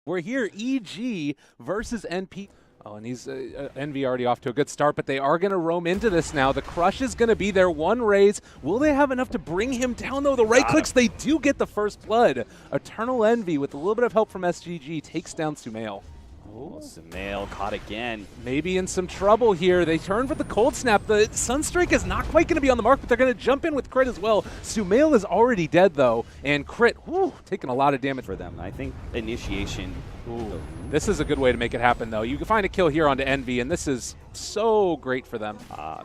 We're here, EG versus NP. Oh, and he's Envy already off to a good start, but they are going to roam into this now. The crush is going to be there. One raise. Will they have enough to bring him down, though? The right clicks, they do get the first blood. Eternal Envy, with a little bit of help from SGG, takes down Sumail. Oh, Sumail caught again. Maybe in some trouble here. They turn for the cold snap. The Sunstrike is not quite going to be on the mark, but they're going to jump in with crit as well. Sumail is already dead, though, and crit, whew, taking a lot of damage For them. I think initiation. Ooh. This is a good way to make it happen, though. You can find a kill here onto Envy, and this is so great for them.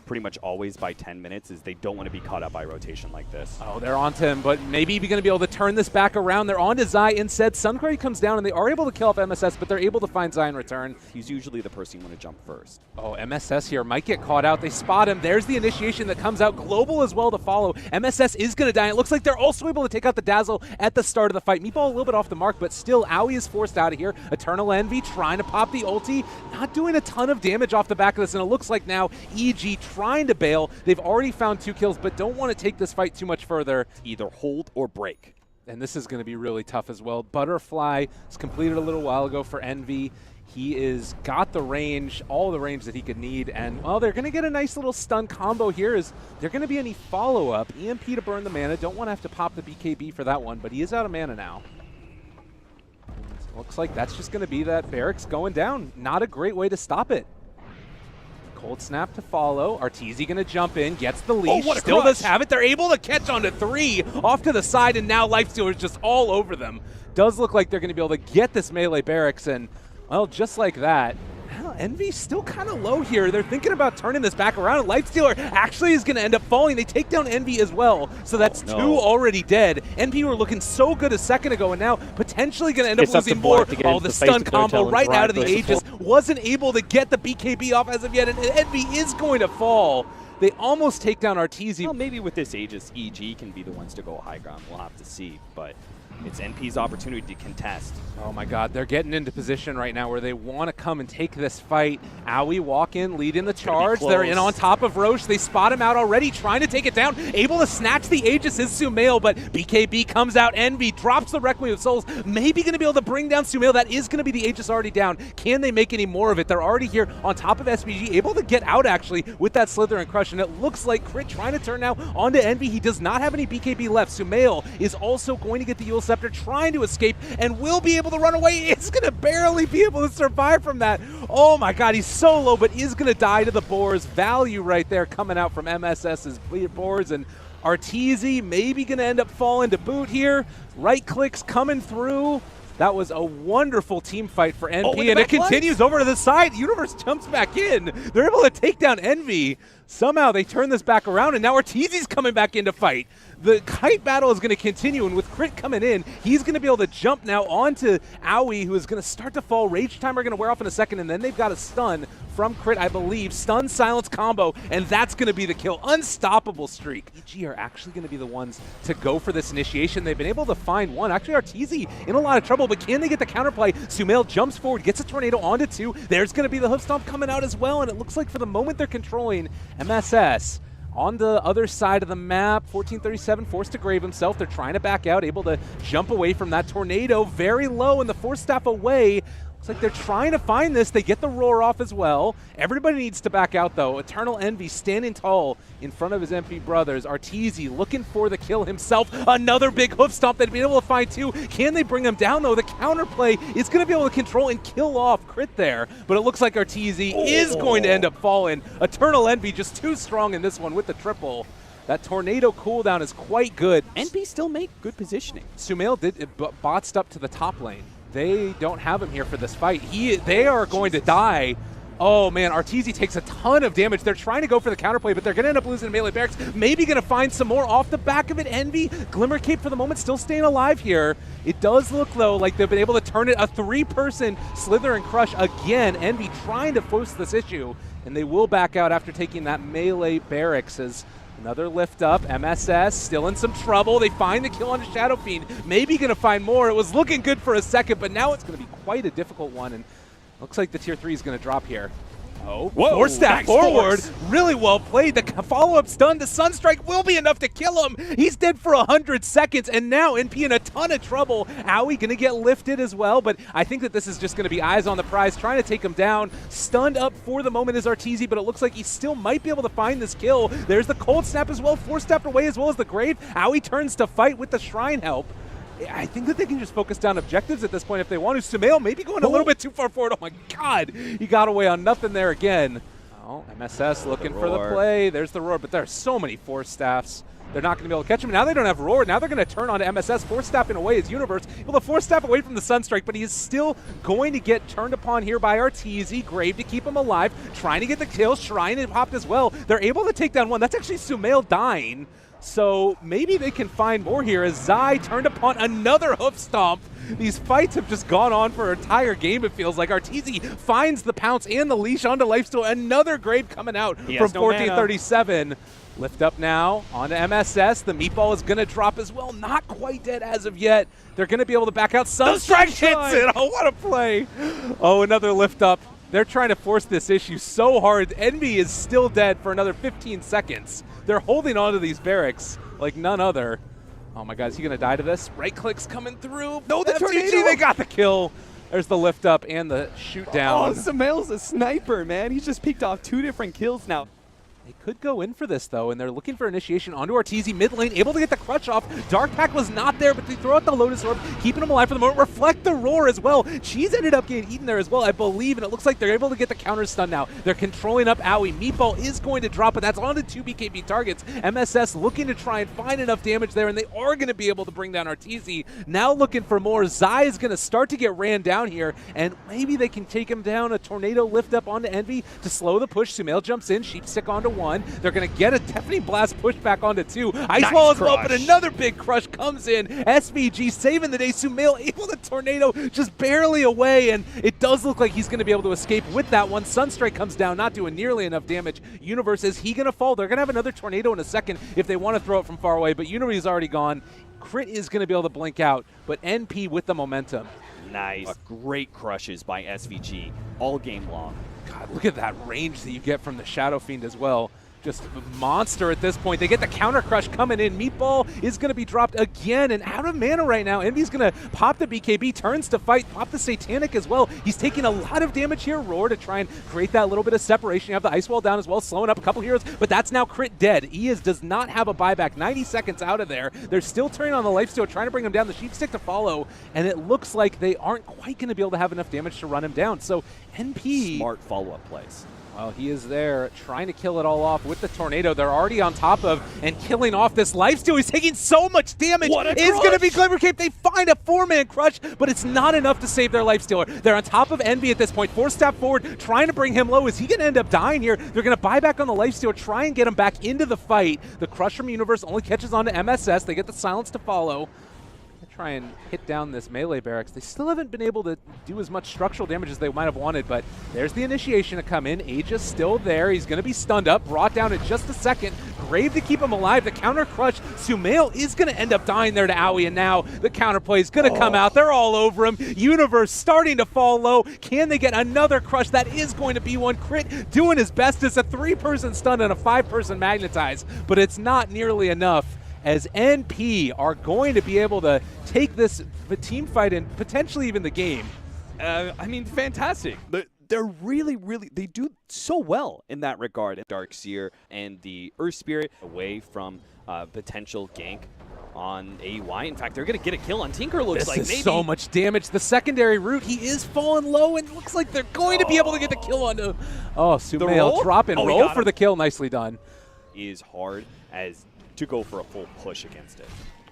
Pretty much always by 10 minutes is they don't want to be caught up by rotation like this. Oh, they're onto him, but maybe going to be able to turn this back around. They're onto Zai instead. Sunquery comes down, and they are able to kill off MSS, but they're able to find Zai in return. He's usually the person you want to jump first. Oh, MSS here might get caught out. They spot him. There's the initiation that comes out. Global as well to follow. MSS is going to die. It looks like they're also able to take out the Dazzle at the start of the fight. Meatball a little bit off the mark, but still, Aoi is forced out of here. Eternal Envy trying to pop the ulti. Not doing a ton of damage off the back of this, and it looks like now EG trying to bail. They've already found 2 kills, but don't want to take this fight too much further. Either hold or break. And this is going to be really tough as well. Butterfly is completed a little while ago for Envy. He is got the range, all the range that he could need, and well, they're going to get a nice little stun combo here. Is there going to be any follow-up? EMP to burn the mana. Don't want to have to pop the BKB for that one, but he is out of mana now. Looks like that's just going to be that Barracks going down. Not a great way to stop it. Cold snap to follow. Arteezy going to jump in, gets the leash. Oh, Still does have it. They're able to catch onto 3 off to the side, and now Lifestealer is just all over them. Does look like they're going to be able to get this melee Barracks, and well, just like that. Well, Envy's still kind of low here. They're thinking about turning this back around, and Lifestealer actually is going to end up falling. They take down Envy as well, so that's 2 already dead. Envy were looking so good a second ago, and now potentially going to end up losing more. Oh, the stun combo right out of the Aegis. Wasn't able to get the BKB off as of yet, and Envy is going to fall. They almost take down Arteezy. Well, maybe with this Aegis, EG can be the ones to go high ground. We'll have to see, but it's NP's opportunity to contest. Oh my god, they're getting into position right now where they want to come and take this fight. Aoi walk in, lead in the charge. They're in on top of Roche. They spot him out already, trying to take it down. Able to snatch the Aegis is Sumail, but BKB comes out. Envy drops the Requiem of Souls. Maybe going to be able to bring down Sumail. That is going to be the Aegis already down. Can they make any more of it? They're already here on top of SBG, able to get out actually with that Slither and Crush, and it looks like Crit trying to turn now onto Envy. He does not have any BKB left. Sumail is also going to get the Eul Scepter, trying to escape, and will be able to run away. It's going to barely be able to survive from that. Oh my god, he's so low, but is going to die to the boars. Value right there coming out from MSS's boars, and Arteezy maybe going to end up falling to boot here. Right clicks coming through. That was a wonderful team fight for NP, and it continues over to the side. Universe jumps back in. They're able to take down Envy. Somehow they turn this back around, and now Arteezy's coming back in to fight. The kite battle is going to continue, and with Crit coming in, he's going to be able to jump now onto Aoi, who is going to start to fall. Rage Timer going to wear off in a second, and then they've got a stun from Crit, I believe. Stun, silence combo, and that's going to be the kill. Unstoppable streak. EG are actually going to be the ones to go for this initiation. They've been able to find one. Actually, Arteezy in a lot of trouble, but can they get the counterplay? Sumail jumps forward, gets a tornado onto 2. There's going to be the hoof stomp coming out as well, and it looks like for the moment they're controlling MSS. On the other side of the map, 1437 forced to grave himself. They're trying to back out, able to jump away from that tornado. Very low, and the Force Staff away. Looks like they're trying to find this. They get the roar off as well. Everybody needs to back out, though. Eternal Envy standing tall in front of his MP brothers. Arteezy looking for the kill himself. Another big hoof stomp. They'd be able to find 2. Can they bring him down, though? The counterplay is going to be able to control and kill off Crit there. But it looks like Arteezy is going to end up falling. Eternal Envy just too strong in this one with the triple. That tornado cooldown is quite good. NP still make good positioning. Sumail did botsed up to the top lane. They don't have him here for this fight. They are going to die. Oh man, Arteezy takes a ton of damage. They're trying to go for the counterplay, but they're going to end up losing to melee Barracks. Maybe going to find some more off the back of it. Envy, Glimmer Cape for the moment, still staying alive here. It does look, though, like they've been able to turn it a 3-person Slither and Crush again. Envy trying to force this issue, and they will back out after taking that melee Barracks as another lift up. MSS still in some trouble. They find the kill on the Shadow Fiend. Maybe going to find more. It was looking good for a second, but now it's going to be quite a difficult one, and looks like the tier 3 is going to drop here. Oh, whoa, force that nice forward. force. Really well played. The follow-up stun, the Sunstrike will be enough to kill him. He's dead for 100 seconds, and now NP in a ton of trouble. Owie going to get lifted as well, but I think that this is just going to be eyes on the prize, trying to take him down. Stunned up for the moment is Arteezy, but it looks like he still might be able to find this kill. There's the cold snap as well, 4-stepped away as well as the grave. Owie turns to fight with the shrine help. I think that they can just focus down objectives at this point if they want to. Sumail maybe going a little bit too far forward. Oh my god, he got away on nothing there again. Oh, MSS looking for the play. There's the roar, but there are so many force staffs. They're not going to be able to catch him. Now they don't have roar. Now they're going to turn on to MSS. Force staffing away his universe. Able to force staff away from the Sunstrike, but he is still going to get turned upon here by Arteezy. Grave to keep him alive. Trying to get the kill. Shrine and popped as well. They're able to take down one. That's actually Sumail dying. So maybe they can find more here as Zai turned upon another hoof stomp. These fights have just gone on for an entire game, it feels like. Arteezy finds the pounce and the leash onto Lifesteal. Another grave coming out from 1437. Lift up now onto MSS. The meatball is going to drop as well. Not quite dead as of yet. They're going to be able to back out. Sunstrike hits it. Oh, what a play. Oh, another lift up. They're trying to force this issue so hard. Envy is still dead for another 15 seconds. They're holding on to these barracks like none other. Oh my god, is he going to die to this? Right click's coming through. No, the tornado! They got the kill. There's the lift up and the shoot down. Oh, Sumail's a sniper, man. He's just peeked off 2 different kills now. They could go in for this, though, and they're looking for initiation onto Arteezy mid lane, able to get the crush off. Dark Pack was not there, but they throw out the Lotus Orb, keeping him alive for the moment. Reflect the roar as well. Cheese ended up getting eaten there as well, I believe, and it looks like they're able to get the counter stun now. They're controlling up Owie. Meatball is going to drop, but that's onto 2 BKB targets. MSS looking to try and find enough damage there, and they are going to be able to bring down Arteezy. Now looking for more. Zai is going to start to get ran down here, and maybe they can take him down. A tornado lift up onto Envy to slow the push. Sumail jumps in, Sheepstick onto 1. They're going to get a Deafening Blast push back onto 2. Ice Wall as well, but another big crush comes in. SVG saving the day. Sumail able to tornado just barely away, and it does look like he's going to be able to escape with that one. Sunstrike comes down, not doing nearly enough damage. Universe, is he going to fall? They're going to have another tornado in a second if they want to throw it from far away, but Universe is already gone. Crit is going to be able to blink out, but NP with the momentum. Nice. Great crushes by SVG all game long. God, look at that range that you get from the Shadow Fiend as well. Just a monster at this point. They get the counter crush coming in. Meatball is going to be dropped again and out of mana right now. Envy's going to pop the BKB, turns to fight, pop the Satanic as well. He's taking a lot of damage here. Roar to try and create that little bit of separation. You have the Ice Wall down as well, slowing up a couple heroes, but that's now Crit dead. He does not have a buyback. 90 seconds out of there. They're still turning on the Lifesteal, trying to bring him down. The Sheepstick to follow, and it looks like they aren't quite going to be able to have enough damage to run him down. So NP... Smart follow-up plays. Well, he is there trying to kill it all off with the tornado. They're already on top of and killing off this lifesteal. He's taking so much damage. It's going to be Glimmer Cape. They find a 4-man crush, but it's not enough to save their lifestealer. They're on top of Envy at this point. 4-step forward, trying to bring him low. Is he going to end up dying here? They're going to buy back on the lifestealer, try and get him back into the fight. The crush from Universe only catches on to MSS. They get the silence to follow. Try and hit down this melee barracks. They still haven't been able to do as much structural damage as they might have wanted, but there's the initiation to come in. Aegis still there. He's going to be stunned up, brought down in just a second. Grave to keep him alive. The counter crush. Sumail is going to end up dying there to Owie, and now the counterplay is going to come out. They're all over him. Universe starting to fall low. Can they get another crush? That is going to be one. Crit doing his best. It's a 3-person stun and a 5-person magnetize, but it's not nearly enough, as NP are going to be able to take this team fight and potentially even the game. I mean, fantastic. They're really, they do so well in that regard. Darkseer and the Earth Spirit away from potential gank on AY. In fact, they're going to get a kill on Tinker, looks like. This is so much damage. The secondary route, he is falling low, and looks like they're going to be able to get the kill onto... Oh, Sumail drop and roll for the kill. Nicely done. Is hard as to go for a full push against it.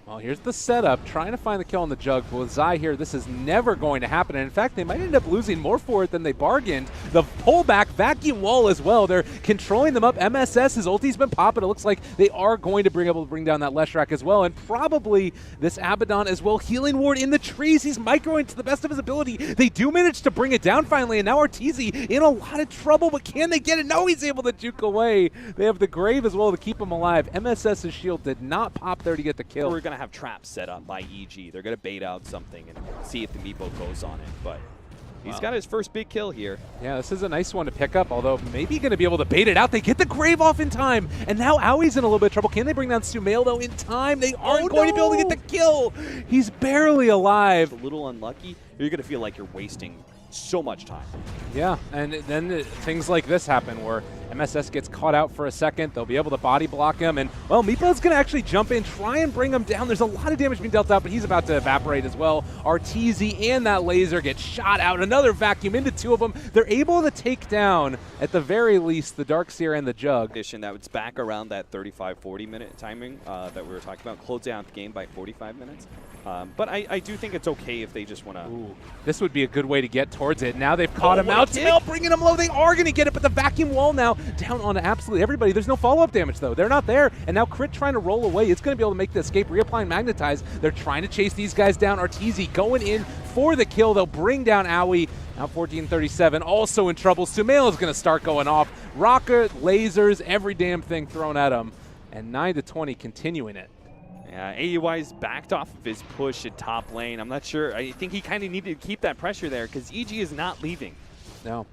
Well, here's the setup, trying to find the kill on the Jug. But with Zai here, this is never going to happen. And in fact, they might end up losing more for it than they bargained. The pullback, vacuum wall as well. They're controlling them up. MSS, his ulti's been popping. It looks like they are going to be able to bring down that Leshrac as well. And probably this Abaddon as well. Healing Ward in the trees. He's microing to the best of his ability. They do manage to bring it down finally. And now Arteezy in a lot of trouble. But can they get it? No, he's able to juke away. They have the Grave as well to keep him alive. MSS's shield did not pop there to get the kill. We're going to have traps set up by EG. They're going to bait out something and see if the meatball goes on it. But He's got his first big kill here. Yeah, this is a nice one to pick up, although maybe going to be able to bait it out. They get the Grave off in time, and now Aui's in a little bit of trouble. Can they bring down Sumail, though, in time? They aren't going to be able to get the kill. He's barely alive. A little unlucky. You're going to feel like you're wasting so much time. Yeah, and then things like this happen where MSS gets caught out for a second. They'll be able to body block him, and, well, Meepo's going to actually jump in, try and bring him down. There's a lot of damage being dealt out, but he's about to evaporate as well. Arteezy and that laser get shot out. Another vacuum into two of them. They're able to take down, at the very least, the Darkseer and the Jug. That was back around that 35-40 minute timing that we were talking about, closing out the game by 45 minutes. But I do think it's okay if they just want to. This would be a good way to get towards it. Now they've caught him out. Sumail bringing him low. They are going to get it, but the vacuum wall now down on absolutely everybody. There's no follow-up damage, though. They're not there. And now Crit trying to roll away. It's going to be able to make the escape. Reapplying Magnetize. They're trying to chase these guys down. Arteezy going in for the kill. They'll bring down Aui. Now 1437, also in trouble. Sumail is going to start going off. Rocket, lasers, every damn thing thrown at him. And 9-20 continuing it. Yeah, AUI's backed off of his push at top lane. I'm not sure. I think he kind of needed to keep that pressure there because EG is not leaving. No.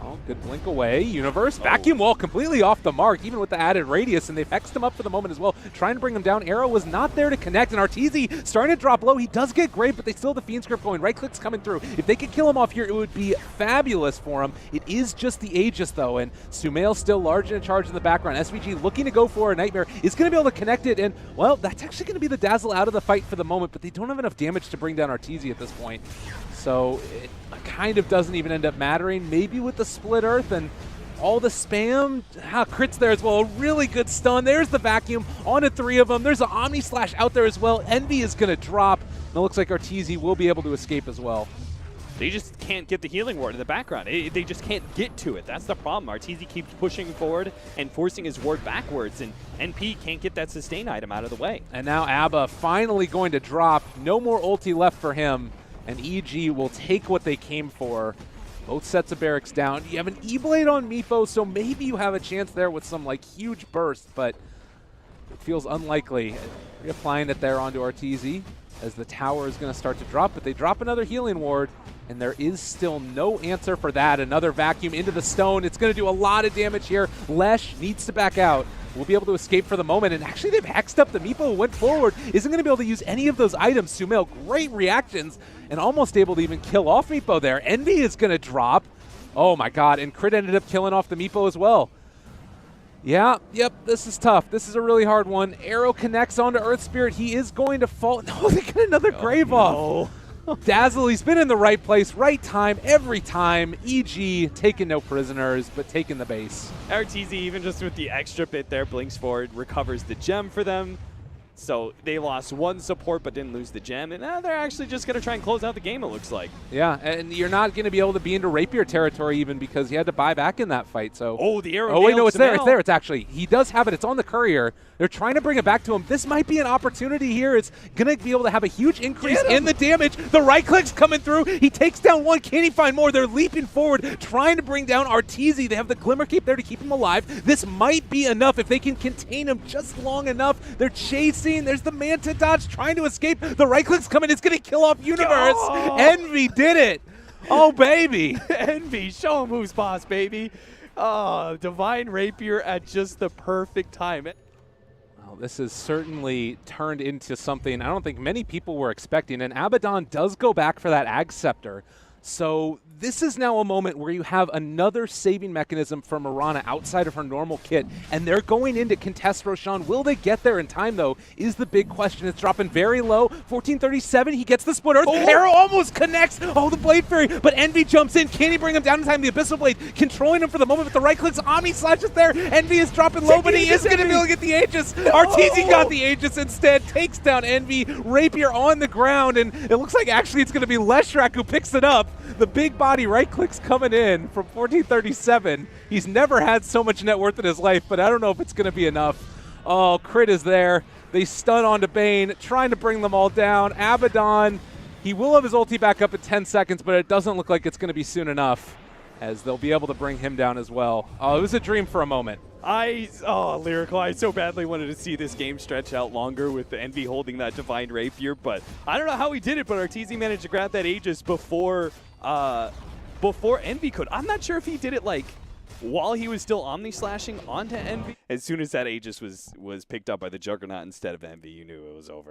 Oh, good blink away. Universe. Vacuum wall completely off the mark, even with the added radius, and they've hexed him up for the moment as well, trying to bring him down. Arrow was not there to connect, and Arteezy starting to drop low. He does get Grave, but they still have the Fiend Script going. Right click's coming through. If they could kill him off here, it would be fabulous for him. It is just the Aegis, though, and Sumail still large and in charge in the background. SVG looking to go for a Nightmare is going to be able to connect it, and, well, that's actually going to be the Dazzle out of the fight for the moment, but they don't have enough damage to bring down Arteezy at this point. So it kind of doesn't even end up mattering. Maybe with the Split Earth and all the spam. Crit's there as well. A really good stun. There's the vacuum on to three of them. There's an Omni Slash out there as well. Envy is going to drop. And it looks like Arteezy will be able to escape as well. They just can't get the healing ward in the background. They just can't get to it. That's the problem. Arteezy keeps pushing forward and forcing his ward backwards, and NP can't get that sustain item out of the way. And now Abba finally going to drop. No more ulti left for him. And EG will take what they came for. Both sets of barracks down. You have an E-Blade on Meepo, so maybe you have a chance there with some like huge burst, but it feels unlikely. Reapplying it there onto Arteezy as the tower is going to start to drop, but they drop another healing ward, and there is still no answer for that. Another vacuum into the stone. It's going to do a lot of damage here. Lesh needs to back out. Will be able to escape for the moment, and actually they've hexed up. The Meepo who went forward isn't going to be able to use any of those items. Sumail, great reactions, and almost able to even kill off Meepo there. Envy is going to drop. Oh my god, and Crit ended up killing off the Meepo as well. Yeah, yep, this is tough. This is a really hard one. Arrow connects onto Earth Spirit. He is going to fall. No, they get another Grave off. Dazzle, he's been in the right place, right time, every time. EG taking no prisoners, but taking the base. Arteezy, even just with the extra bit there, blinks forward, recovers the gem for them. So they lost one support but didn't lose the gem, and now they're actually just going to try and close out the game, it looks like. Yeah, and you're not going to be able to be into Rapier territory even because he had to buy back in that fight. So the arrow. Oh, wait, no, it's there. It's there. It's actually, he does have it. It's on the courier. They're trying to bring it back to him. This might be an opportunity here. It's going to be able to have a huge increase in the damage. The right click's coming through. He takes down one. Can he find more? They're leaping forward, trying to bring down Arteezy. They have the Glimmer Cape there to keep him alive. This might be enough if they can contain him just long enough. They're chasing. There's the Manta Dodge trying to escape. The right click's coming. It's going to kill off Universe. Oh. Envy did it. Oh, baby. Envy, show him who's boss, baby. Oh, Divine Rapier at just the perfect time. Well, this has certainly turned into something I don't think many people were expecting, and Abaddon does go back for that Ag Scepter. So this is now a moment where you have another saving mechanism for Mirana outside of her normal kit, and they're going in to contest Roshan. Will they get there in time, though, is the big question. It's dropping very low. 1437, he gets the Split Earth. Arrow almost connects. Oh, the Blade Fairy, but Envy jumps in. Can he bring him down in time? The Abyssal Blade controlling him for the moment, but the right clicks. Omni Slash is there. Envy is dropping low, but he is going to be able to get the Aegis. Arteezy got the Aegis instead, takes down Envy. Rapier on the ground, and it looks like actually it's going to be Leshrak who picks it up. The big body right clicks coming in from 1437. He's never had so much net worth in his life, but I don't know if it's going to be enough. Oh, Crit is there. They stun onto Bane, trying to bring them all down. Abaddon, he will have his ulti back up in 10 seconds, but it doesn't look like it's going to be soon enough. as they'll be able to bring him down as well. Oh, it was a dream for a moment. Lyrical, I so badly wanted to see this game stretch out longer with the Envy holding that Divine Rapier, but I don't know how he did it, but Arteezy managed to grab that Aegis before Envy could. I'm not sure if he did it like while he was still Omni-slashing onto Envy. As soon as that Aegis was picked up by the Juggernaut instead of Envy, you knew it was over.